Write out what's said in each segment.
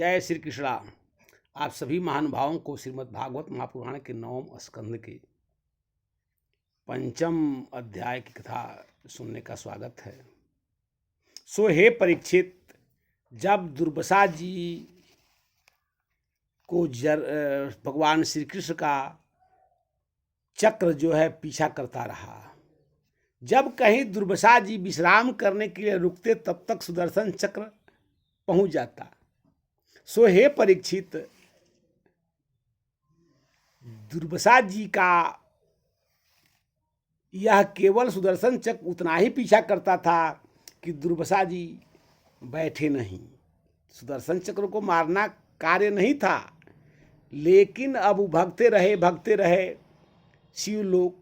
जय श्री कृष्णा। आप सभी महानुभावों को श्रीमद् भागवत महापुराण के 9वें स्कंद के 5वें अध्याय की कथा सुनने का स्वागत है। सो हे परीक्षित, जब दुर्वासा जी को भगवान श्री कृष्ण का चक्र जो है पीछा करता रहा, जब कहीं दुर्वासा जी विश्राम करने के लिए रुकते तब तक सुदर्शन चक्र पहुंच जाता। सो हे परीक्षित, दुर्वासा जी का यह केवल सुदर्शन चक्र उतना ही पीछा करता था कि दुर्वासा जी बैठे नहीं। सुदर्शन चक्र को मारना कार्य नहीं था, लेकिन अब भगते रहे शिवलोक,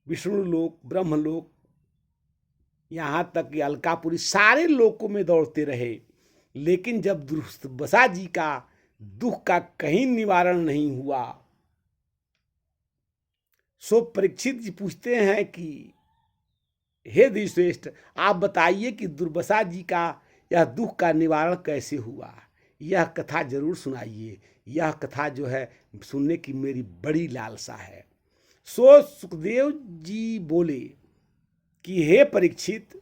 विष्णु लोक, ब्रह्मलोक, यहाँ तक कि अलकापुरी सारे लोकों में दौड़ते रहे, लेकिन जब दुर्वासा जी का दुख का कहीं निवारण नहीं हुआ। सो परीक्षित जी पूछते हैं कि हे द्विश्रेष्ठ, आप बताइए कि दुर्वासा जी का यह दुख का निवारण कैसे हुआ। यह कथा जरूर सुनाइए। यह कथा जो है सुनने की मेरी बड़ी लालसा है। सो सुखदेव जी बोले कि हे परीक्षित,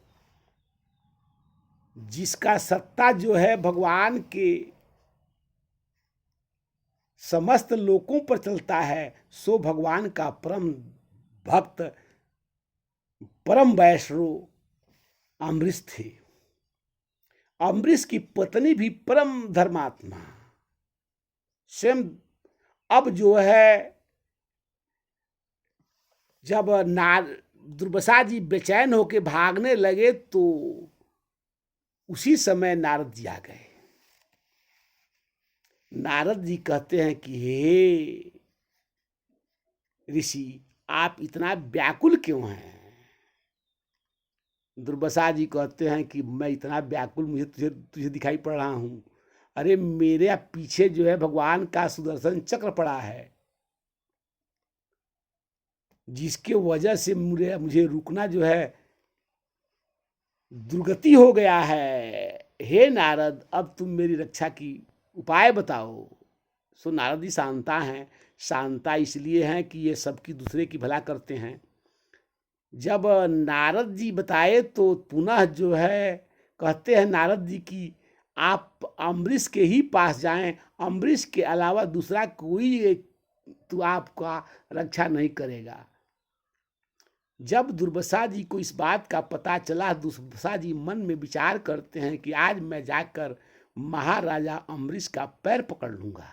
जिसका सत्ता जो है भगवान के समस्त लोकों पर चलता है, सो भगवान का परम भक्त, परम वैष्णव अम्बरीश थे। अम्बरीश की पत्नी भी परम धर्मात्मा। स्वयं अब जो है जब दुर्वासा जी बेचैन होके भागने लगे तो उसी समय नारद जी आ गए। नारद जी कहते हैं कि हे ऋषि, आप इतना व्याकुल क्यों हैं। दुर्वासा जी कहते हैं कि मैं इतना व्याकुल मुझे तुझे दिखाई पड़ रहा हूं। अरे मेरे पीछे जो है भगवान का सुदर्शन चक्र पड़ा है, जिसके वजह से मुझे रुकना जो है दुर्गति हो गया है। हे नारद, अब तुम मेरी रक्षा की उपाय बताओ। सो नारद जी शांता हैं। शांता इसलिए हैं कि ये सबकी दूसरे की भला करते हैं। जब नारद जी बताए तो पुनः जो है कहते हैं नारद जी की आप अम्बरीश के ही पास जाएं, अम्बरीश के अलावा दूसरा कोई तो आपका रक्षा नहीं करेगा। जब दुर्वासा जी को इस बात का पता चला, दुर्वासा जी मन में विचार करते हैं कि आज मैं जाकर महाराजा अम्बरीश का पैर पकड़ लूंगा,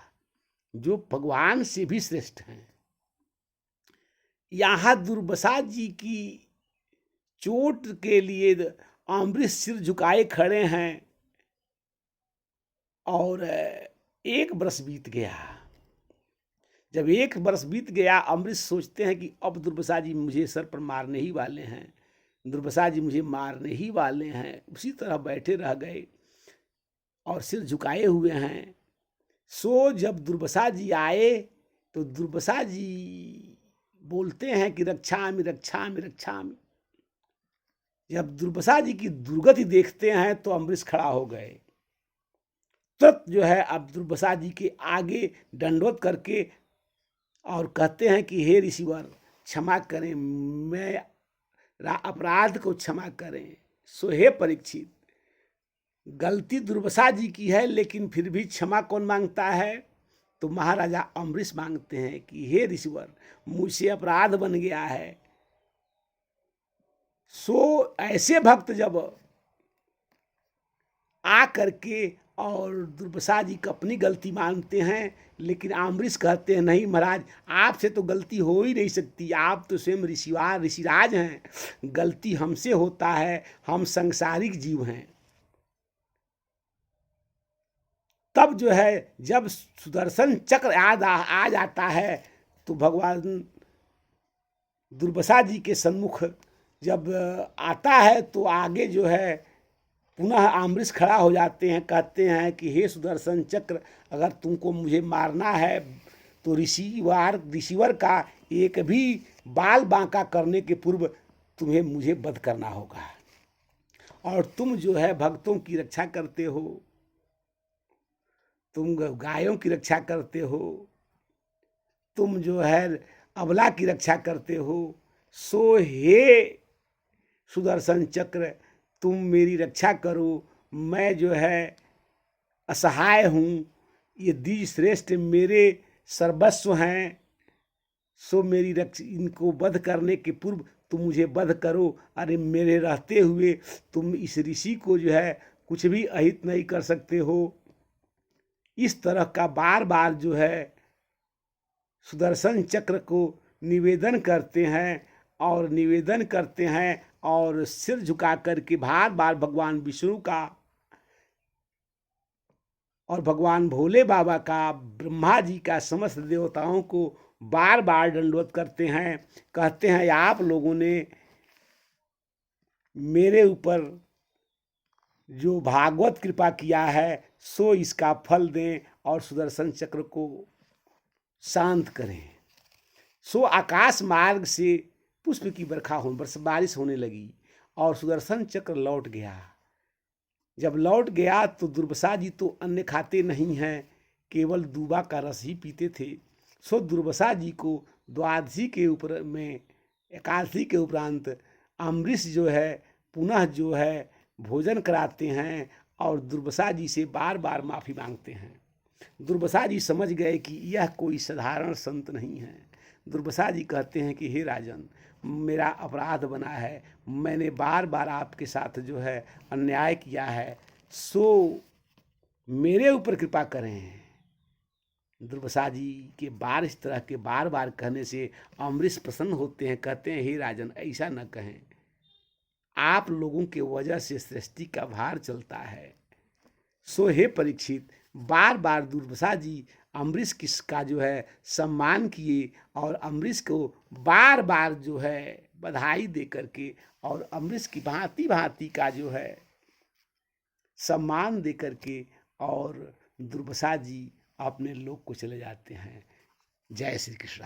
जो भगवान से भी श्रेष्ठ हैं। यहाँ दुर्वासा जी की चोट के लिए अम्बरीश सिर झुकाए खड़े हैं और 1 वर्ष बीत गया। जब 1 वर्ष बीत गया, अम्बरीश सोचते हैं कि अब दुर्वासा जी मुझे सर पर मारने ही वाले हैं, दुर्वासा जी मुझे मारने ही वाले हैं। उसी तरह बैठे रह गए और सिर झुकाए हुए हैं। सो जब दुर्वासा जी आए तो दुर्वासा जी बोलते हैं कि रक्षामि रक्षामि रक्षामि। जब दुर्वासा जी की दुर्गति देखते हैं तो अम्बरीश खड़ा हो गए। तुरंत जो है अब दुर्वासा जी के आगे दंडवत करके और कहते हैं कि हे ऋषिवर, क्षमा करें, मैं अपराध को क्षमा करें। सो हे परीक्षित, गलती दुर्वासा जी की है, लेकिन फिर भी क्षमा कौन मांगता है? तो महाराजा अम्बरीश मांगते हैं कि हे ऋषिवर, मुझसे अपराध बन गया है। सो ऐसे भक्त जब आ करके और दुर्वासा जी को अपनी गलती मानते हैं, लेकिन अम्बरीश कहते हैं नहीं महाराज, आपसे तो गलती हो ही नहीं सकती, आप तो स्वयं ऋषिराज हैं, गलती हमसे होता है, हम सांसारिक जीव हैं। तब जो है जब सुदर्शन चक्र आ जाता है तो भगवान दुर्वासा जी के सम्मुख जब आता है तो आगे जो है पुनः अम्बरीश खड़ा हो जाते हैं। कहते हैं कि हे सुदर्शन चक्र, अगर तुमको मुझे मारना है तो ऋषिवर का एक भी बाल बांका करने के पूर्व तुम्हें मुझे वध करना होगा। और तुम जो है भक्तों की रक्षा करते हो, तुम गायों की रक्षा करते हो, तुम जो है अबला की रक्षा करते हो, सो हे सुदर्शन चक्र तुम मेरी रक्षा करो। मैं जो है असहाय हूँ, ये द्विज श्रेष्ठ मेरे सर्वस्व हैं, सो मेरी इनको वध करने के पूर्व तुम मुझे वध करो। अरे मेरे रहते हुए तुम इस ऋषि को जो है कुछ भी अहित नहीं कर सकते हो। इस तरह का बार बार जो है सुदर्शन चक्र को निवेदन करते हैं और सिर झुका करके बार बार भगवान विष्णु का और भगवान भोले बाबा का, ब्रह्मा जी का, समस्त देवताओं को बार बार दंडवत करते हैं। कहते हैं आप लोगों ने मेरे ऊपर जो भागवत कृपा किया है सो इसका फल दें और सुदर्शन चक्र को शांत करें। सो आकाश मार्ग से पुष्प की बारिश होने लगी और सुदर्शन चक्र लौट गया। जब लौट गया तो दुर्वासा जी तो अन्न खाते नहीं हैं, केवल दूबा का रस ही पीते थे। सो दुर्वासा जी को द्वादशी के ऊपर में एकादशी के उपरांत अम्बरीश जो है पुनः जो है भोजन कराते हैं और दुर्वासा जी से बार बार माफ़ी मांगते हैं। दुर्वासा जी समझ गए कि यह कोई साधारण संत नहीं है। दुर्वासा जी कहते हैं कि हे राजन, मेरा अपराध बना है, मैंने बार बार आपके साथ जो है अन्याय किया है, सो मेरे ऊपर कृपा करें। दुर्वासा जी के इस तरह के बार बार कहने से अम्बरीश प्रसन्न होते हैं, कहते हैं हे राजन ऐसा न कहें, आप लोगों के वजह से सृष्टि का भार चलता है। सो हे परीक्षित, बार बार दुर्वासा जी अम्बरीश का जो है सम्मान किए और अम्बरीश को बार बार जो है बधाई दे करके और अम्बरीश की भांति भांति का जो है सम्मान दे करके और दुर्वासा जी अपने लोक को चले जाते हैं। जय श्री कृष्ण।